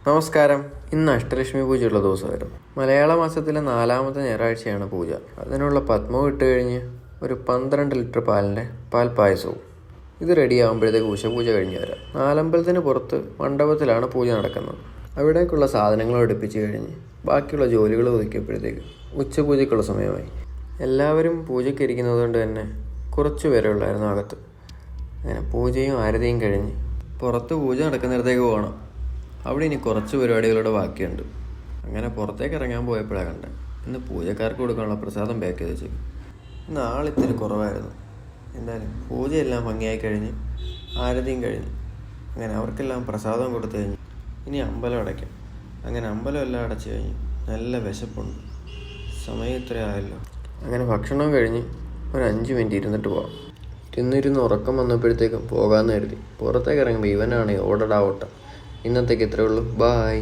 നമസ്കാരം. ഇന്ന് അഷ്ടലക്ഷ്മി പൂജയുള്ള ദിവസമായിരുന്നു. മലയാള മാസത്തിലെ 4ാമത്തെ ഞായറാഴ്ചയാണ് പൂജ. അതിനുള്ള പത്മവും ഇട്ട് കഴിഞ്ഞ് ഒരു 12 ലിറ്റർ പാലിൻ്റെ പാൽപ്പായസവും. ഇത് റെഡിയാകുമ്പോഴത്തേക്ക് ഉഷപൂജ കഴിഞ്ഞ് വരാം. നാലമ്പലത്തിന് പുറത്ത് മണ്ഡപത്തിലാണ് പൂജ നടക്കുന്നത്. അവിടേക്കുള്ള സാധനങ്ങൾ എടുപ്പിച്ച് കഴിഞ്ഞ് ബാക്കിയുള്ള ജോലികൾ ഒതുക്കിയപ്പോഴത്തേക്ക് ഉച്ചപൂജയ്ക്കുള്ള സമയമായി. എല്ലാവരും പൂജയ്ക്ക് ഇരിക്കുന്നത് കൊണ്ട് തന്നെ കുറച്ച് പേരെ ഉള്ളായിരുന്നു അകത്ത്. അങ്ങനെ പൂജയും ആരതിയും കഴിഞ്ഞ് പുറത്ത് പൂജ നടക്കുന്നിടത്തേക്ക് പോകണം. അവിടെ ഇനി കുറച്ച് പരിപാടികളുടെ ബാക്കിയുണ്ട്. അങ്ങനെ പുറത്തേക്ക് ഇറങ്ങാൻ പോയപ്പോഴാണ് കണ്ടത് ഇന്ന് പൂജക്കാർക്ക് കൊടുക്കാനുള്ള പ്രസാദം പാക്ക് ചെയ്ത് വെച്ചേക്കും. ഇന്ന് ആളിത്തിരി കുറവായിരുന്നു. എന്തായാലും പൂജയെല്ലാം ഭംഗിയായി കഴിഞ്ഞ് ആരതിയും കഴിഞ്ഞ് അങ്ങനെ അവർക്കെല്ലാം പ്രസാദം കൊടുത്തു കഴിഞ്ഞ് ഇനി അമ്പലം അടയ്ക്കാം. അങ്ങനെ അമ്പലം എല്ലാം അടച്ചു കഴിഞ്ഞ് നല്ല വിശപ്പുണ്ട്. സമയം ഇത്രയായല്ലോ. അങ്ങനെ ഭക്ഷണം കഴിഞ്ഞ് ഒരു 5 മിനിറ്റ് ഇരുന്നിട്ട് പോകാം. ഇരുന്നിരുന്ന് ഉറക്കം വന്നപ്പോഴത്തേക്കും പോകാമെന്ന് കരുതി പുറത്തേക്ക് ഇറങ്ങുമ്പോൾ ഇവനാണ് ഓടടാ ഓട്ടം. ഇന്നത്തേക്ക് ഇത്രയേ ഉള്ളൂ. ബായ്.